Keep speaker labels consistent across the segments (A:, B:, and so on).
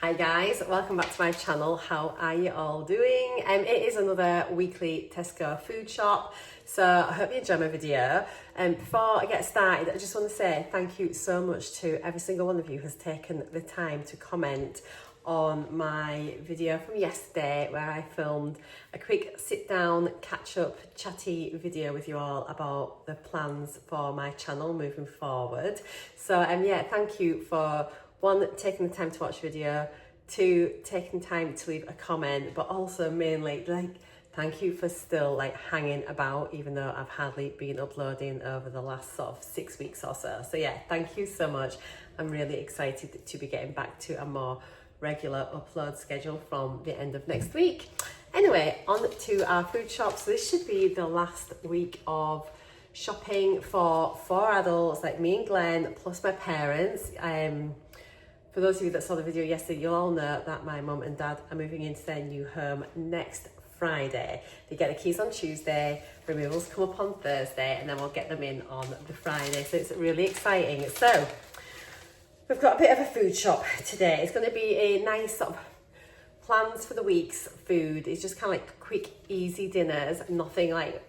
A: Hi guys, welcome back to my channel. How are you all doing? It is another weekly Tesco food shop, so I hope you enjoy my video. Before I get started, I just want to say thank you so much to every single one of you who has taken the time to comment on my video from yesterday, where I filmed a quick sit down, catch up, chatty video with you all about the plans for my channel moving forward. So yeah, thank you for one, taking the time to watch the video, two, taking time to leave a comment, but also mainly thank you for still hanging about, even though I've hardly been uploading over the last sort of 6 weeks or so. So yeah, thank you so much. I'm really excited to be getting back to a more regular upload schedule from the end of next week. Anyway, on to our food shop. So this should be the last week of shopping for 4 adults like me and Glenn, plus my parents. For those of you that saw the video yesterday, you'll all know that my mum and dad are moving into their new home next Friday. They get the keys on Tuesday, removals come up on Thursday, and then we'll get them in on the Friday. So it's really exciting. So we've got a bit of a food shop today. It's going to be a nice sort of plans for the week's food. It's just kind of like quick, easy dinners, nothing like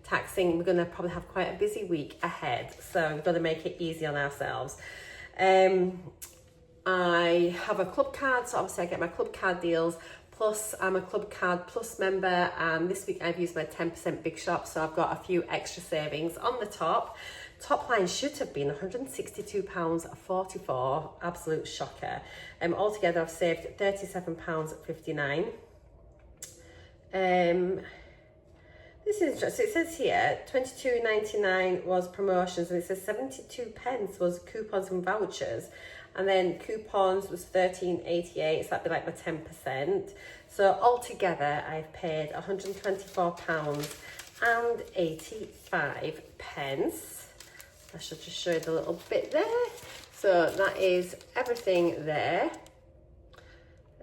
A: taxing. We're going to probably have quite a busy week ahead, so we've got to make it easy on ourselves. I have a club card, so obviously I get my club card deals, plus I'm a club card plus member, and this week I've used my 10% big shop, so I've got a few extra savings on the top. Top line should have been £162.44, absolute shocker. Altogether I've saved £37.59. This is interesting. It says here £22.99 was promotions, and it says 72 pence was coupons and vouchers, and then coupons was £13.88, so that'd be like my 10%. So altogether I've paid £124.85. I should just show you the little bit there. So that is everything there.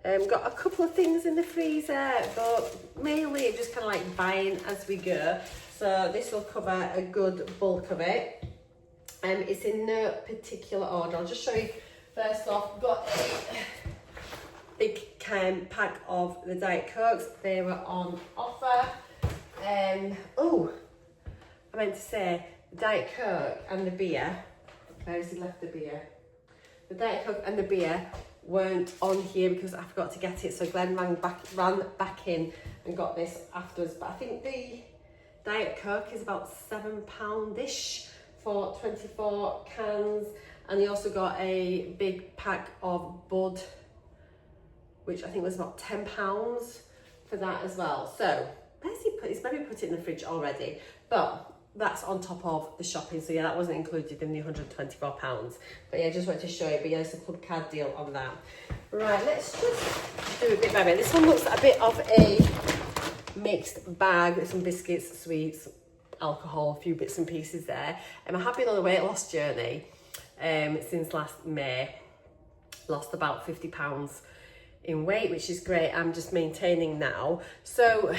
A: Got a couple of things in the freezer, but mainly I'm just kind of like buying as we go. So this will cover a good bulk of it. It's in no particular order. I'll just show you. First off, we've got a big pack of the Diet Cokes. They were on offer. Oh, I meant to say the Diet Coke and the beer. Where has he left the beer? The Diet Coke and the beer weren't on here because I forgot to get it, so Glenn ran back in and got this afterwards. But I think the Diet Coke is about £7-ish for 24 cans, and he also got a big pack of Bud, which I think was about £10 for that as well. So where's he put? He's maybe put it in the fridge already, but that's on top of the shopping, so yeah, that wasn't included in the £124. But yeah, just wanted to show you. But yeah, it's a club card deal on that. Right, let's just do a bit by bit. This one looks a bit of a mixed bag with some biscuits, sweets, alcohol, a few bits and pieces there. I have been on a weight loss journey since last May. Lost about £50 in weight, which is great. I'm just maintaining now. So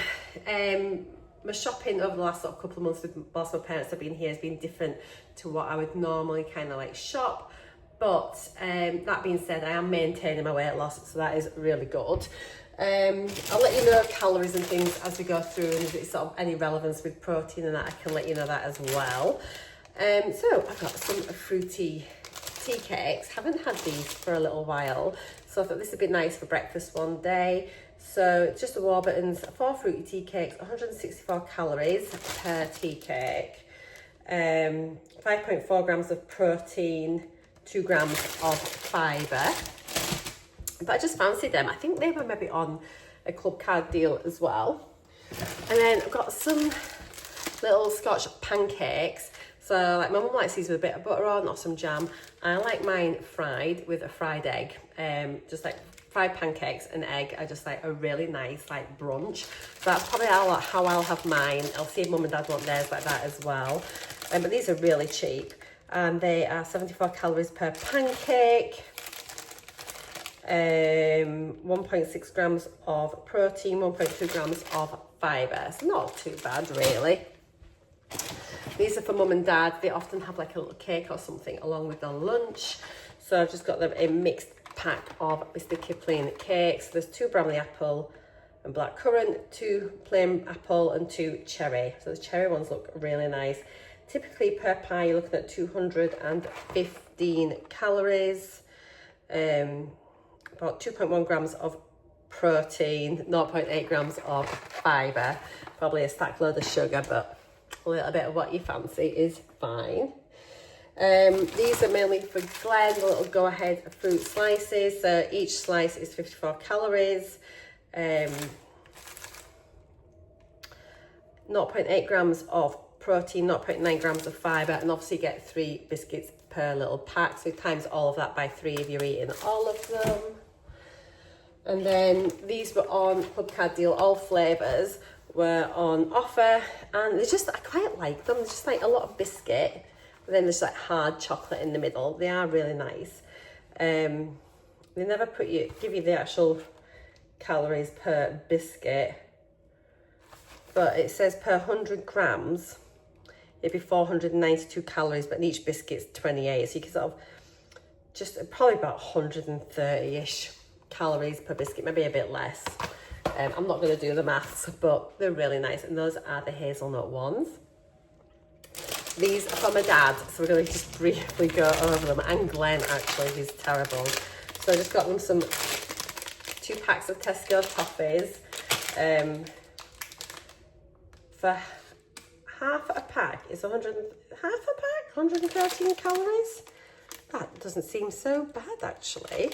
A: my shopping over the last couple of months whilst my parents have been here has been different to what I would normally kind of like shop. But that being said, I am maintaining my weight loss, so that is really good. I'll let you know calories and things as we go through, and if it's sort of any relevance with protein and that, I can let you know that as well. So I've got some fruity tea cakes. Haven't had these for a little while, so I thought this would be nice for breakfast one day. So it's just the Warburton's 4 fruity tea cakes, 164 calories per tea cake, 5.4 grams of protein, 2 grams of fibre. But I just fancied them. I think they were maybe on a club card deal as well. And then I've got some little Scotch pancakes. So like my mum likes these with a bit of butter on or some jam. I like mine fried with a fried egg. Just like fried pancakes and egg are just like a really nice like brunch. So that's probably how I'll have mine. I'll see if mum and dad want theirs like that as well. But these are really cheap. And they are 74 calories per pancake. 1.6 grams of protein, 1.2 grams of fibre. So not too bad really. These are for mum and dad. They often have like a little cake or something along with their lunch. So I've just got them in mixed pack of Mr. Kipling cakes. There's 2 Bramley apple and blackcurrant, 2 plain apple and 2 cherry. So the cherry ones look really nice. Typically per pie you're looking at 215 calories, about 2.1 grams of protein, 0.8 grams of fibre, probably a stack load of sugar, but a little bit of what you fancy is fine. These are mainly for Glenn, the little go ahead fruit slices. So each slice is 54 calories, 0.8 grams of protein, 0.9 grams of fibre, and obviously you get 3 biscuits per little pack. So times all of that by 3 if you're eating all of them. And then these were on Club Card Deal, all flavours were on offer, and they're just, I quite like them. They're just like a lot of biscuit, but then there's like hard chocolate in the middle. They are really nice. They never give you the actual calories per biscuit, but it says per 100 grams it'd be 492 calories, but in each biscuit's 28, so you can sort of just probably about 130-ish calories per biscuit, maybe a bit less. I'm not going to do the maths, but they're really nice, and those are the hazelnut ones. These are for my dad, so we're going to just briefly go over them, and Glenn actually, he's terrible. So I just got them some 2 packs of Tesco toffees, for half a pack is 113 calories. That doesn't seem so bad actually.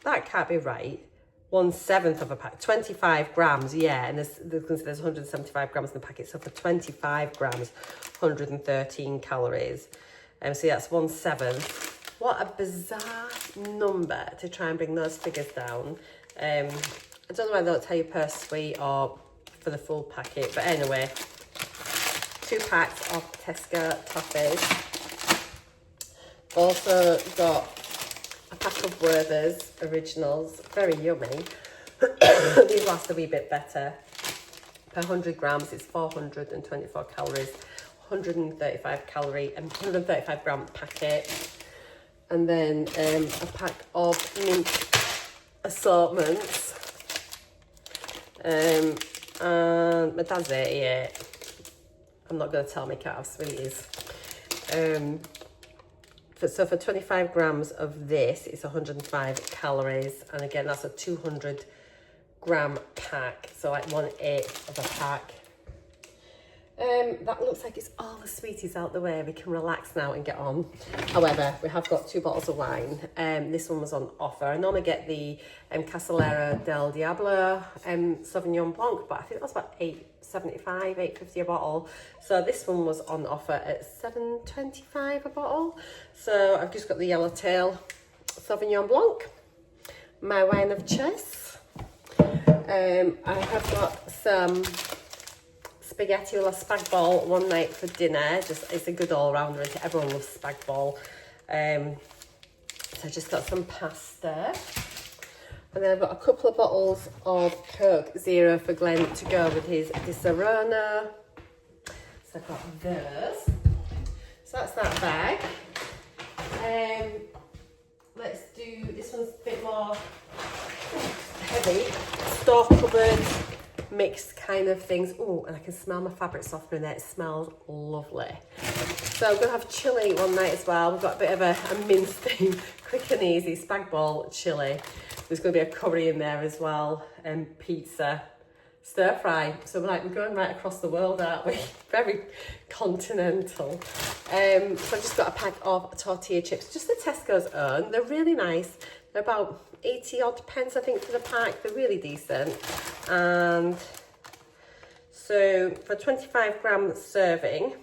A: That can't be right. 1/7 of a pack, 25 grams, yeah, and there's 175 grams in the packet, so for 25 grams, 113 calories. So that's 1/7. What a bizarre number to try and bring those figures down. I don't know whether they'll tell you per sweet or for the full packet, but anyway, 2 packs of Tesco toffees. Also got a pack of Werther's Originals, very yummy. These last a wee bit better. Per 100 grams it's 424 calories, 135 gram packet. And then a pack of mint assortments. And my dad's 88. I'm not going to tell him he can't have sweeties. So for 25 grams of this, it's 105 calories. And again, that's a 200 gram pack. So like 1/8 of a pack. That looks like it's all the sweeties out the way. We can relax now and get on. However, we have got 2 bottles of wine. This one was on offer. I normally get the Casolera del Diablo Sauvignon Blanc, but I think that's about $8.75, $8.50 a bottle. So this one was on offer at $7.25 a bottle. So I've just got the Yellowtail Sauvignon Blanc, my wine of choice. I have got some spaghetti or spag bol one night for dinner. Just, it's a good all-rounder, and everyone loves spag bol. So I just got some pasta, and then I've got a couple of bottles of Coke Zero for Glenn to go with his Disaronno. So I've got those. So that's that bag. Let's do, this one's a bit more heavy. Store cupboard, mixed kind of things. Oh, and I can smell my fabric softener in there. It smells lovely. So I'm going to have chilli one night as well. We've got a bit of a mince thing, quick and easy, spag bol chilli. There's going to be a curry in there as well, and pizza, stir fry. So we're going right across the world, aren't we? Very continental. So I've just got a pack of tortilla chips, just the Tesco's own. They're really nice. They're about 80 odd pence, I think, for the pack. They're really decent. And so for a 25 gram serving,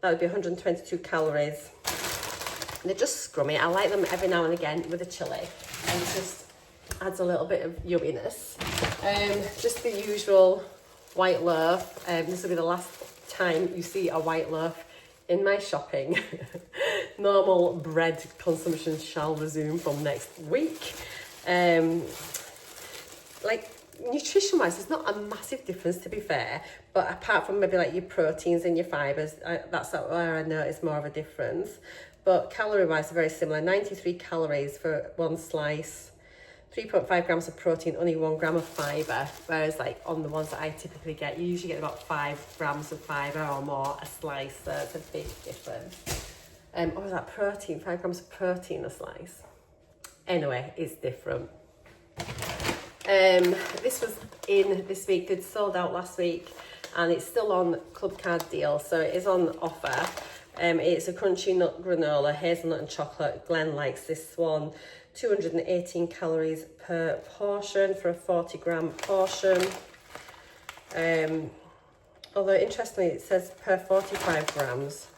A: that would be 122 calories. And they're just scrummy. I like them every now and again with a chilli, and it just adds a little bit of yumminess. Just the usual white loaf. This will be the last time you see a white loaf in my shopping. Normal bread consumption shall resume from next week. Like, nutrition wise, there's not a massive difference, to be fair, but apart from maybe like your proteins and your fibres, that's where I notice more of a difference. but calorie-wise, they're very similar. 93 calories for one slice, 3.5 grams of protein, only 1 gram of fibre, whereas like on the ones that I typically get, you usually get about 5 grams of fibre or more a slice, so it's a big difference. Or is that protein, 5 grams of protein a slice? Anyway, it's different. This was in this week, they'd sold out last week, and it's still on club card deal, so it is on offer. It's a crunchy nut granola, hazelnut and chocolate. Glenn likes this one. 218 calories per portion for a 40 gram portion. Although interestingly it says per 45 grams.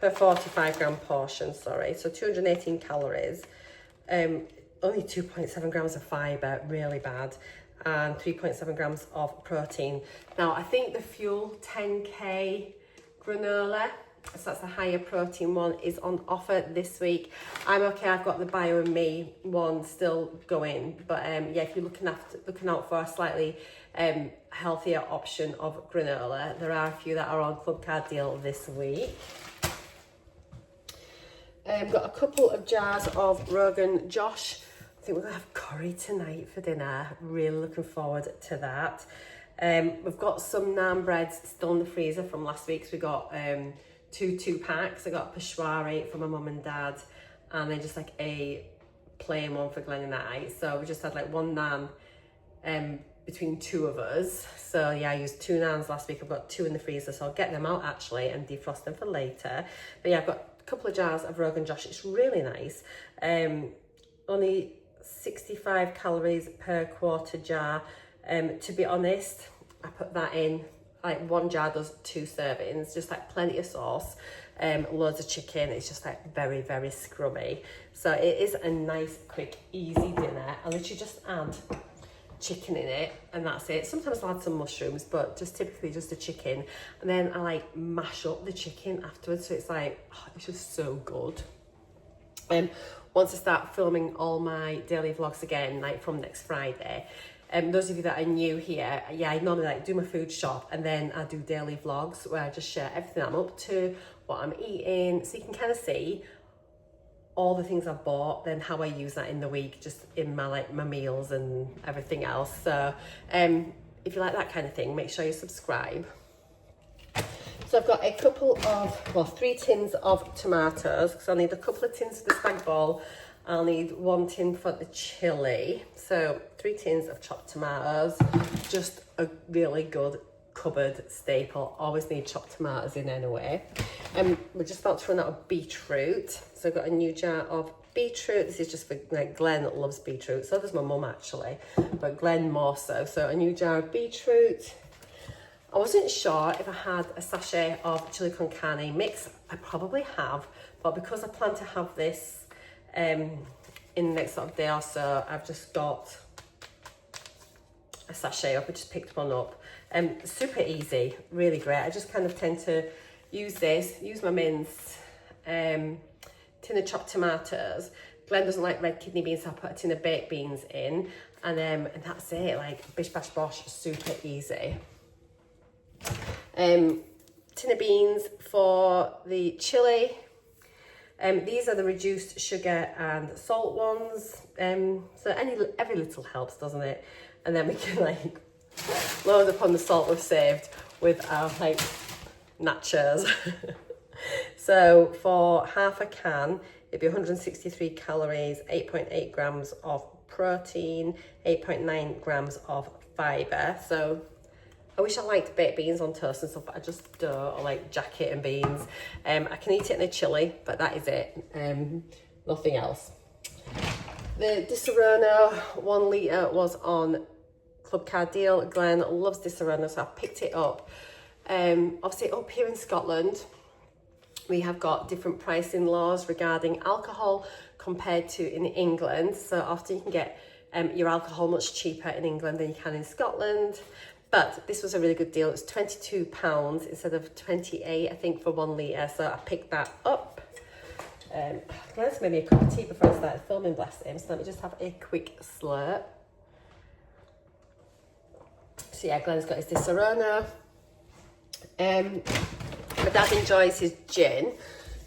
A: Per 45 gram portion, sorry. So 218 calories. Only 2.7 grams of fibre, really bad. And 3.7 grams of protein. Now I think the Fuel 10K granola, so that's the higher protein one, is on offer this week. I'm okay, I've got the Bio and Me one still going, but yeah, if you're looking out for a slightly healthier option of granola, there are a few that are on club card deal this week. I've got a couple of jars of Rogan Josh. I think we're gonna have curry tonight for dinner. Really looking forward to that. We've got some naan breads still in the freezer from last week. So we got two packs. I got a Peshwari for my mum and dad, and then just like a plain one for Glenn and I. So we just had like one naan between two of us. So yeah, I used 2 naans last week. I've got 2 in the freezer, so I'll get them out actually and defrost them for later. But yeah, I've got a couple of jars of Rogan Josh. It's really nice. Only 65 calories per quarter jar. To be honest, I put that in, like 1 jar does 2 servings, just like plenty of sauce, loads of chicken. It's just like very, very scrummy. So it is a nice, quick, easy dinner. I literally just add chicken in it and that's it. Sometimes I'll add some mushrooms, but just typically just a chicken. And then I like mash up the chicken afterwards. So it's like, oh, it's just so good. Once I start filming all my daily vlogs again, like from next Friday, those of you that are new here, yeah, I normally like do my food shop and then I do daily vlogs where I just share everything I'm up to, what I'm eating, so you can kind of see all the things I've bought, then how I use that in the week, just in my my meals and everything else. So if you like that kind of thing, make sure you subscribe. So I've got a couple of, well, 3 tins of tomatoes, because I'll need a couple of tins for the spag bol. I'll need 1 tin for the chilli. So 3 tins of chopped tomatoes, just a really good cupboard staple. Always need chopped tomatoes in anyway. We're just about to run out of beetroot. So I've got a new jar of beetroot. This is just for, like, Glenn loves beetroot. So does my mum actually, but Glenn more so. So a new jar of beetroot. I wasn't sure if I had a sachet of chili con carne mix. I probably have, but because I plan to have this in the next sort of day or so, I've just got a sachet up. I just picked one up. Super easy, really great. I just kind of tend to use this, use my minced tin of chopped tomatoes. Glenn doesn't like red kidney beans, so I put a tin of baked beans in, and that's it. Like bish bash bosh, super easy. Tin of beans for the chili. These are the reduced sugar and salt ones. So every little helps, doesn't it? And then we can like load up on the salt we've saved with our like nachos. So for half a can, it'd be 163 calories, 8.8 grams of protein, 8.9 grams of fibre. So I wish I liked baked beans on toast and stuff, but I just don't. I like jacket and beans. I can eat it in a chili, but that is it. Nothing else. The Disaronno 1 litre was on club card deal. Glenn loves Disaronno, so I picked it up. Obviously up here in Scotland, we have got different pricing laws regarding alcohol compared to in England. So often you can get your alcohol much cheaper in England than you can in Scotland. But this was a really good deal. It's £22 instead of 28, I think, for 1 litre. So I picked that up. Glenn's made me a cup of tea before I started filming, bless him. So let me just have a quick slurp. So yeah, Glenn's got his Disaronno. My dad enjoys his gin.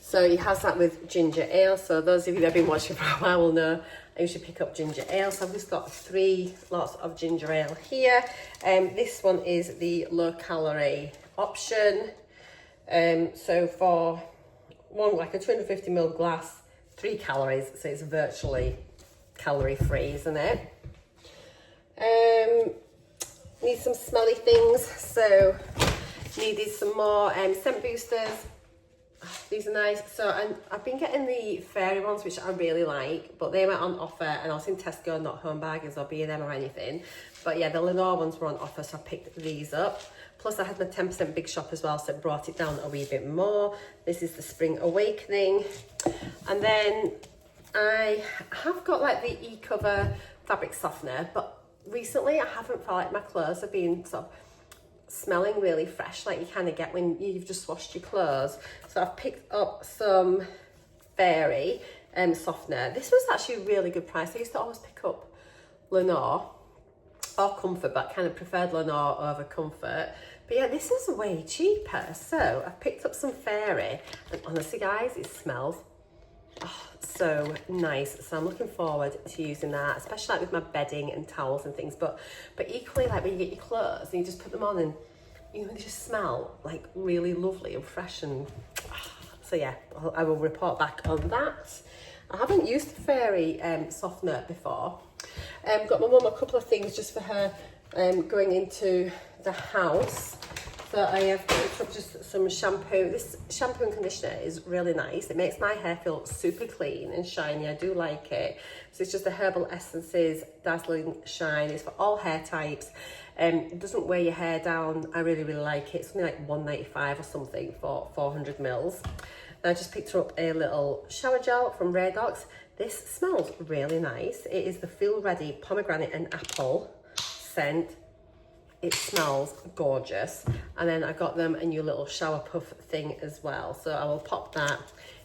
A: So he has that with ginger ale. So those of you that have been watching for a while will know I usually pick up ginger ale. So I've just got 3 lots of ginger ale here. This one is the low calorie option. So for one, like a 250ml glass, 3 calories. So it's virtually calorie free, isn't it? Need some smelly things. So needed some more scent boosters. These are nice. So I've been getting the fairy ones, which I really like, but they went on offer, and I was in Tesco, not Home Bargains or B&M or anything. But yeah, the Lenore ones were on offer, so I picked these up. Plus I had my 10% Big Shop as well, so it brought it down a wee bit more. This is the Spring Awakening. And then I have got like the E-Cover fabric softener, but recently I haven't felt like my clothes have been sort of smelling really fresh, like you kind of get when you've just washed your clothes. So I've picked up some Fairy softener. This was actually a really good price. I used to always pick up Lenore or Comfort, but kind of preferred Lenore over Comfort. But yeah, this is way cheaper. So I've picked up some Fairy, and honestly guys, it smells so nice. So I'm looking forward to using that, especially like with my bedding and towels and things, but equally like when you get your clothes and you just put them on, and you know, they just smell like really lovely and fresh. And so yeah, I will report back on that. I haven't used the Fairy softener before. Got my mum a couple of things just for her going into the house. So I have picked up just some shampoo. This shampoo and conditioner is really nice. It makes my hair feel super clean and shiny. I do like it. So it's just the Herbal Essences Dazzling Shine. It's for all hair types. It doesn't weigh your hair down. I really, really like it. It's something like $1.95 or something for 400 mils. And I just picked up a little shower gel from Radox. This smells really nice. It is the Feel Ready Pomegranate and Apple scent. It smells gorgeous. And then I got them a new little shower puff thing as well. So I will pop that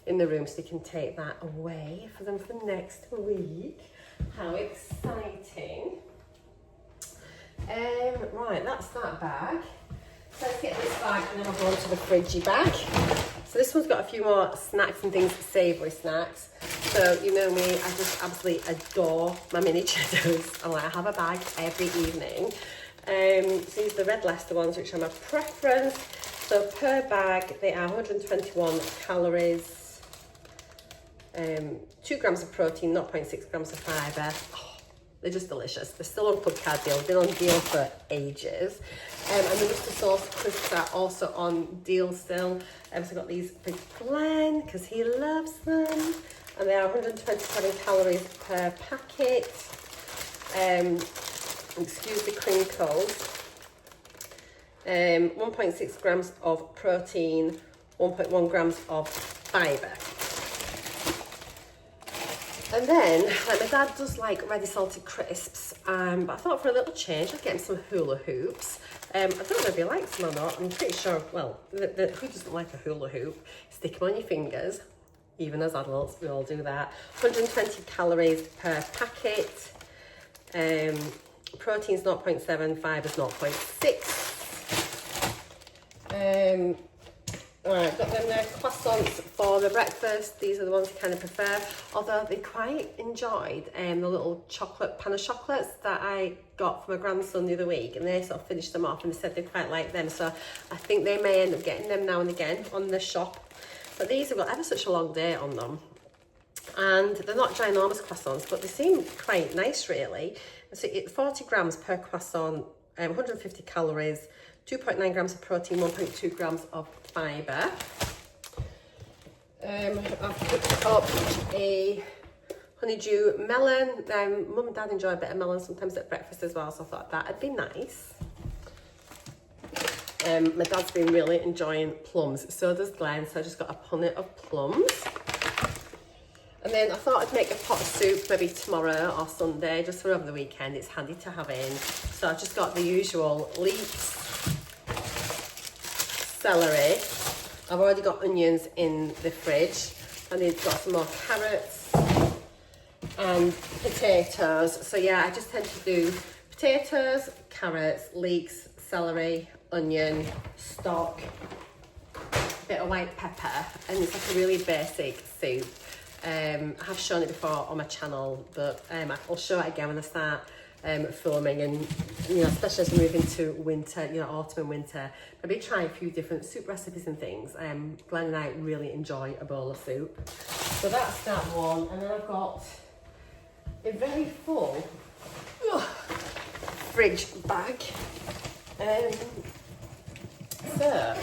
A: in the room so you can take that away for them for next week. How exciting. Right, that's that bag. So let's get this bag and then I'll go on to the fridgey bag. So this one's got a few more snacks and things, savoury snacks. So you know me, I just absolutely adore my mini Cheetos. I have a bag every evening. So these are the Red Leicester ones, which are my preference. So per bag, they are 121 calories, 2 grams of protein, 0.6 grams of fibre. Oh, they're just delicious. They're still on club card deal. They've been on deal for ages. And the Mr. Sauce crisps are also on deal still. So I've got these for Glenn, because he loves them. And they are 127 calories per packet. Excuse the crinkles. 1.6 grams of protein, 1.1 grams of fibre. And then, like, my dad does like ready salted crisps, but I thought for a little change I'd get him some hula hoops. I don't know if he likes them or not. I'm pretty sure, well, who doesn't like a hula hoop? Stick them on your fingers. Even as adults, we all do that. 120 calories per packet. Protein's 0.7, fiber's 0.6. Alright, got them there croissants for the breakfast. These are the ones I kind of prefer. Although they quite enjoyed the little chocolate pan of chocolates that I got for my grandson the other week, and they sort of finished them off and they said they quite like them. So I think they may end up getting them now and again on the shop. But these have got ever such a long date on them. And they're not ginormous croissants, but they seem quite nice really. So it's 40 grams per croissant, 150 calories, 2.9 grams of protein, 1.2 grams of fibre. I've picked up a honeydew melon. Mum and Dad enjoy a bit of melon sometimes at breakfast as well, so I thought that'd be nice. My dad's been really enjoying plums, so does Glenn, so I just got a punnet of plums. And then I thought I'd make a pot of soup maybe tomorrow or Sunday, just for over the weekend. It's handy to have in. So I've just got the usual leeks, celery. I've already got onions in the fridge. And I've got some more carrots and potatoes. So yeah, I just tend to do potatoes, carrots, leeks, celery, onion, stock. a bit of white pepper, and it's like a really basic soup. I have shown it before on my channel, but I'll show it again when I start filming, and you know, especially as we move into winter, you know, autumn and winter, maybe try a few different soup recipes and things. Glenn and I really enjoy a bowl of soup. So that's that one, and then I've got a very full fridge bag. So,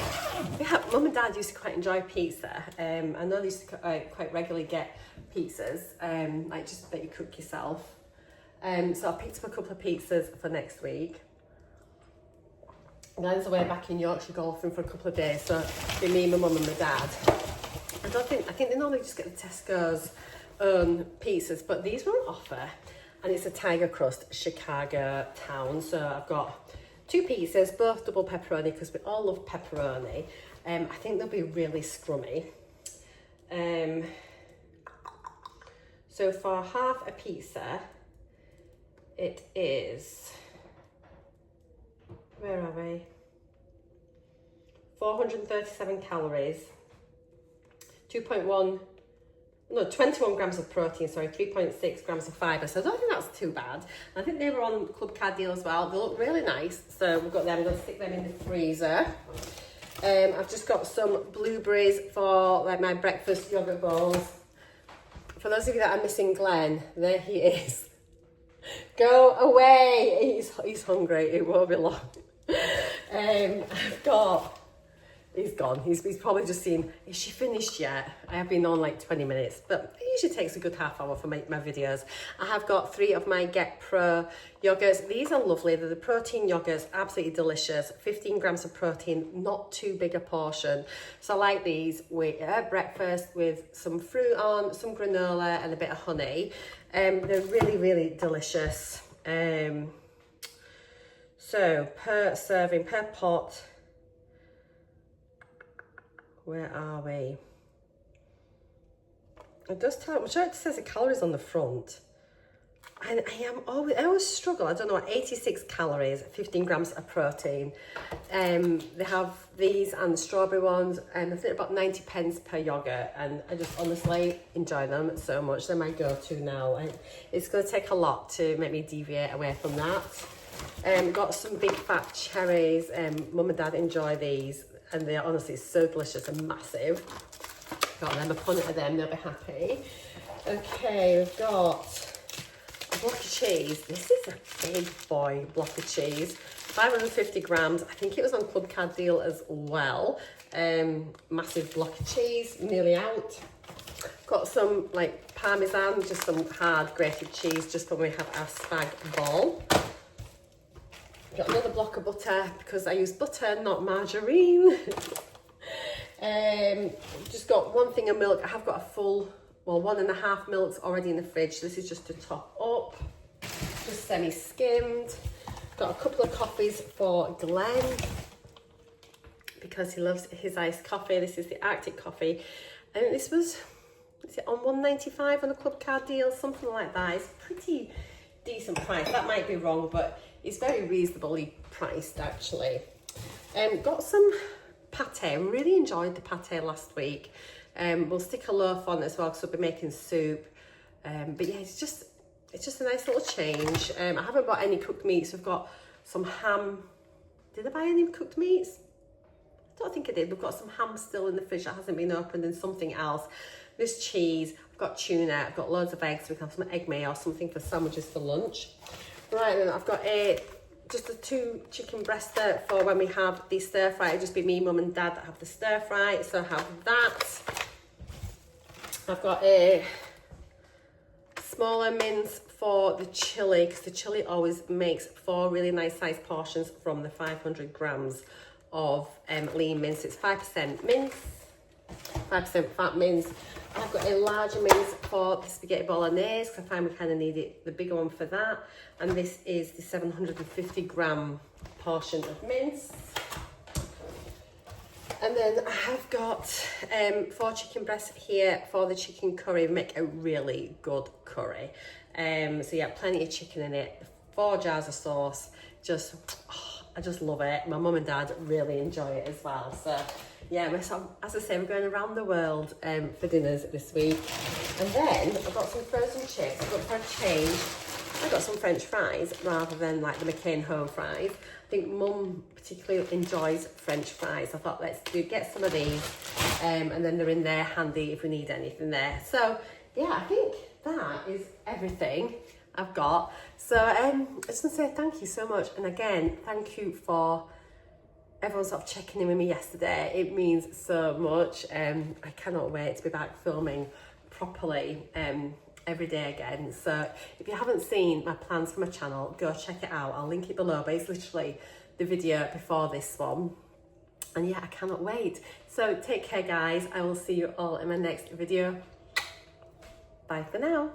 A: yeah, Mum and Dad used to quite enjoy pizza. I know they used to quite regularly get pizzas, like just that you cook yourself. So I picked up a couple of pizzas for next week. Glenn's away back in Yorkshire golfing for a couple of days, so it'll be me, my mum and my dad. I think they normally just get the Tesco's own pizzas, but these were on offer, and it's a tiger crust Chicago town. So I've got 2 pizzas, both double pepperoni, because we all love pepperoni. I think they'll be really scrummy. So for half a pizza, it is, where are we? 437 calories, 21 grams of protein, sorry, 3.6 grams of fibre. So I don't think that's too bad. I think they were on Club Card deal as well. They look really nice. So we've got them, I'm going to stick them in the freezer. I've just got some blueberries for like my breakfast yogurt bowls. For those of you that are missing Glenn, there he is. Go away. He's hungry. It won't be long. He's gone. He's probably just seen, is she finished yet? I have been on like 20 minutes, but it usually takes a good half hour for my videos. I have got 3 of my Get Pro yogurts. These are lovely. They're the protein yogurts, absolutely delicious. 15 grams of protein, not too big a portion. So I like these with breakfast with some fruit on, some granola and a bit of honey. They're really, really delicious. So per serving, per pot, where are we? It does tell, I'm sure it says the calories on the front. And I always struggle, I don't know, 86 calories, 15 grams of protein. They have these and the strawberry ones, and I think about 90 pence per yogurt, and I just honestly enjoy them so much. They're my go-to now. It's going to take a lot to make me deviate away from that. Got some big fat cherries. Mum and Dad enjoy these, and they're honestly so delicious and massive. Got them, a punnet of them, they'll be happy. Okay, we've got a block of cheese. This is a big boy block of cheese. 550 grams. I think it was on Club Card deal as well. Massive block of cheese, nearly out. Got some like Parmesan, just some hard grated cheese, just when we have our spag bol. Got another block of butter, because I use butter, not margarine. Just got 1 thing of milk. I have got a full, well, 1.5 milks already in the fridge. This is just to top up, just semi-skimmed. Got a couple of coffees for Glenn, because he loves his iced coffee. This is the Arctic coffee. I think this was, is it on $1.95 on a Club Card deal? Something like that. It's pretty decent price. That might be wrong, but it's very reasonably priced actually. Got some pate. Really enjoyed the pate last week. We'll stick a loaf on as well, because we'll be making soup. But yeah, it's just a nice little change. I haven't bought any cooked meats. We've got some ham. Did I buy any cooked meats? I don't think I did. We've got some ham still in the fridge that hasn't been opened, and something else. This cheese. I've got tuna. I've got loads of eggs. We can have some egg mayo or something for sandwiches for lunch. Right, then I've got just the 2 chicken breasts there for when we have the stir fry. It'll just be me, Mum and Dad that have the stir fry, so I have that. I've got a smaller mince for the chilli, because the chilli always makes 4 really nice sized portions from the 500 grams of lean mince. It's 5% mince, 5% fat mince. I've got a larger mince for the spaghetti bolognese, because I find we kind of need it, the bigger one for that. And this is the 750 gram portion of mince. And then I have got 4 chicken breasts here for the chicken curry. We make a really good curry. So yeah, plenty of chicken in it. 4 jars of sauce. Just I just love it. My mum and dad really enjoy it as well. So yeah, as I say, we're going around the world for dinners this week. And then I've got some frozen chips, but for a change, I got some French fries rather than like the McCain home fries. I think Mum particularly enjoys French fries. I thought let's get some of these, and then they're in there handy if we need anything there. So yeah, I think that is everything I've got. So I just want to say thank you so much, and again, thank you for everyone sort of checking in with me yesterday. It means so much. I cannot wait to be back filming properly every day again. So if you haven't seen my plans for my channel, go check it out. I'll link it below, but it's literally the video before this one. And yeah, I cannot wait. So take care, guys. I will see you all in my next video. Bye for now.